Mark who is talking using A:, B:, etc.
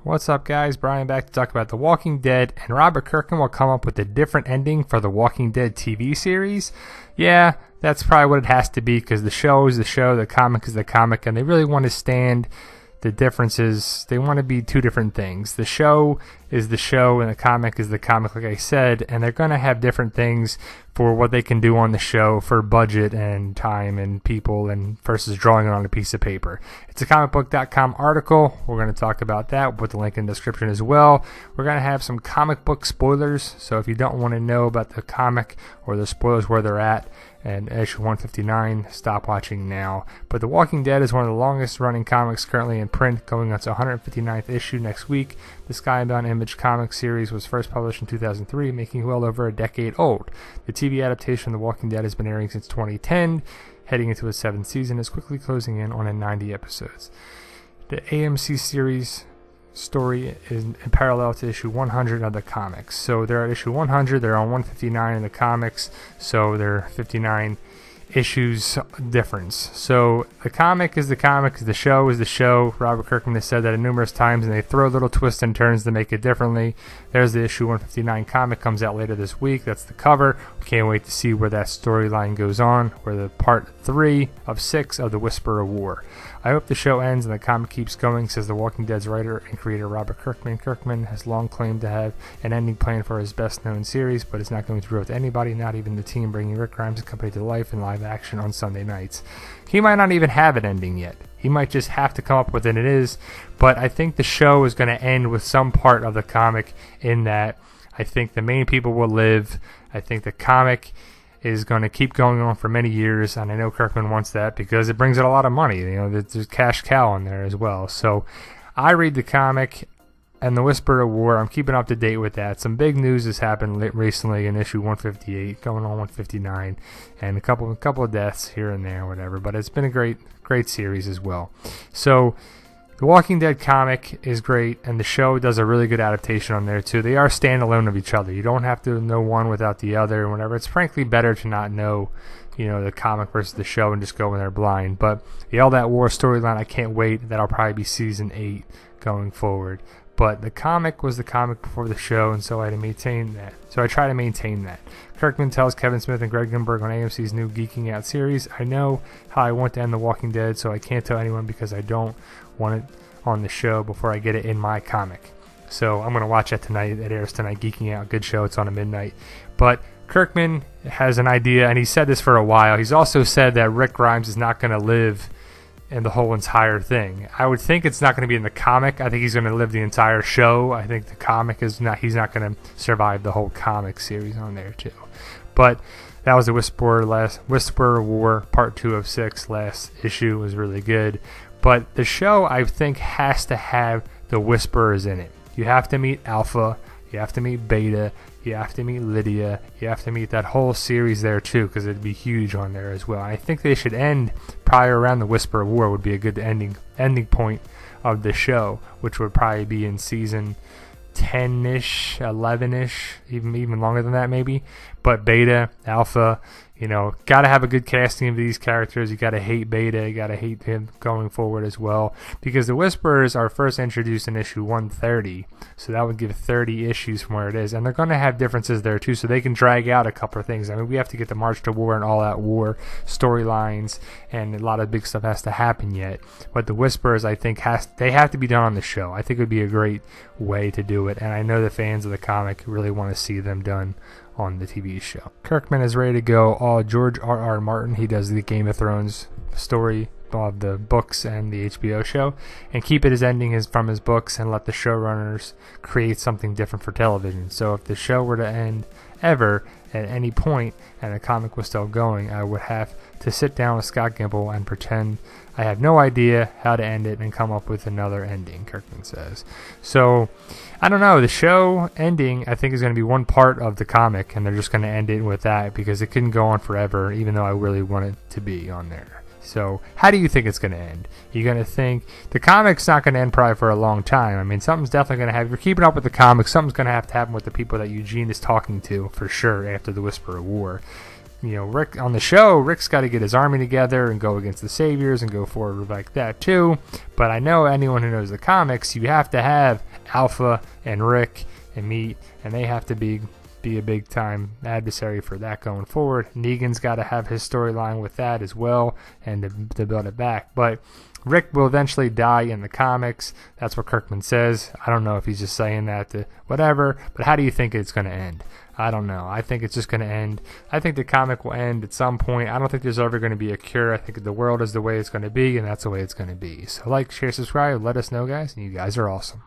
A: What's up, guys? Brian back to talk about The Walking Dead, and Robert Kirkman will come up with a different ending for The Walking Dead TV series. Yeah, that's probably what it has to be, because the show is the show, the comic is the comic, and they really want to stand the differences. They want to be two different things. The show is the show and the comic is the comic, like I said, and they're going to have different things for what they can do on the show for budget and time and people and versus drawing it on a piece of paper. It's a comicbook.com article. We're going to talk about that. We'll put the link in the description as well. We're going to have some comic book spoilers, so if you don't want to know about the comic or the spoilers where they're at, and issue 159, stop watching now. But The Walking Dead is one of the longest running comics currently in print, going on its 159th issue next week. The Skybound Image comic series was first published in 2003, making well over a decade old. The TV adaptation of The Walking Dead has been airing since 2010, heading into its 7th season, is quickly closing in on 90 episodes. The AMC series story is in parallel to issue 100 of the comics. So they're at issue 100, they're on 159 in the comics, so they're 59 issues difference. So the comic is the comic, the show is the show. Robert Kirkman has said that numerous times, and they throw little twists and turns to make it differently. There's the issue 159 comic, comes out later this week. That's the cover. We can't wait to see where that storyline goes on, where the part 3 of 6 of the Whisper of War. I hope the show ends and the comic keeps going, says The Walking Dead's writer and creator Robert Kirkman. Kirkman has long claimed to have an ending plan for his best-known series, but it's not going through with anybody, not even the team bringing Rick Grimes' company to life in live action on Sunday nights. He might not even have an ending yet. He might just have to come up with it. It is, but I think the show is going to end with some part of the comic, in that I think the main people will live. I think the comic is going to keep going on for many years, and I know Kirkman wants that because it brings in a lot of money. You know, there's cash cow in there as well. So I read the comic and the Whisper of War. I'm keeping up to date with that. Some big news has happened recently in issue 158, going on 159, and a couple of deaths here and there, whatever. But it's been a great series as well. So The Walking Dead comic is great, and the show does a really good adaptation on there too. They are standalone of each other. You don't have to know one without the other and whatever. It's frankly better to not know, the comic versus the show and just go in there blind. But the All That War storyline, I can't wait. That'll probably be season 8 going forward. But the comic was the comic before the show, and so I try to maintain that. Kirkman tells Kevin Smith and Greg Gimberg on AMC's new Geeking Out series, "I know how I want to end The Walking Dead, so I can't tell anyone because I don't want it on the show before I get it in my comic." So I'm going to watch that tonight. It airs tonight, Geeking Out. Good show. It's on at midnight. But Kirkman has an idea, and he said this for a while. He's also said that Rick Grimes is not going to live in the whole entire thing. I would think it's not going to be in the comic. I think he's going to live the entire show. I think the comic is not. He's not going to survive the whole comic series on there too. But that was the Whisper War Part 2 of 6. Last issue was really good. But the show, I think, has to have the Whisperers in it. You have to meet Alpha. You have to meet Beta. You have to meet Lydia. You have to meet that whole series there too, because it'd be huge on there as well. I think they should end prior around the Whisper of War would be a good ending point of the show, which would probably be in season 10-ish, 11-ish, even longer than that maybe. But Beta, Alpha, got to have a good casting of these characters. You got to hate Beta. You got to hate him going forward as well, because the Whisperers are first introduced in issue 130, so that would give 30 issues from where it is, and they're going to have differences there too, so they can drag out a couple of things. I mean, we have to get the March to War and All Out War storylines, and a lot of big stuff has to happen yet. But the Whisperers, I think, they have to be done on the show. I think it would be a great way to do it, and I know the fans of the comic really want to see them done on the TV show. Kirkman is ready to go all George R.R. Martin. He does the Game of Thrones story of the books and the HBO show, and keep it as ending as from his books, and let the showrunners create something different for television. So if the show were to end ever at any point and the comic was still going, I would have to sit down with Scott Gimple and pretend I have no idea how to end it and come up with another ending, Kirkman says. So I don't know. The show ending, I think, is going to be one part of the comic, and they're just going to end it with that because it couldn't go on forever, even though I really want it to be on there. So how do you think it's going to end? You're going to think the comic's not going to end probably for a long time. I mean, something's definitely going to happen. If you're keeping up with the comics, something's going to have to happen with the people that Eugene is talking to for sure after the Whisper of War. Rick on the show, Rick's got to get his army together and go against the Saviors and go forward like that too. But I know anyone who knows the comics, you have to have Alpha and Rick and meet, and they have to be a big time adversary for that going forward. Negan's got to have his storyline with that as well, and to build it back. But Rick will eventually die in the comics. That's what Kirkman says. I don't know if he's just saying that to whatever, but how do you think it's going to end? I don't know. I think it's just going to end. I think the comic will end at some point. I don't think there's ever going to be a cure. I think the world is the way it's going to be, and that's the way it's going to be. So like, share, subscribe, let us know, guys, and you guys are awesome.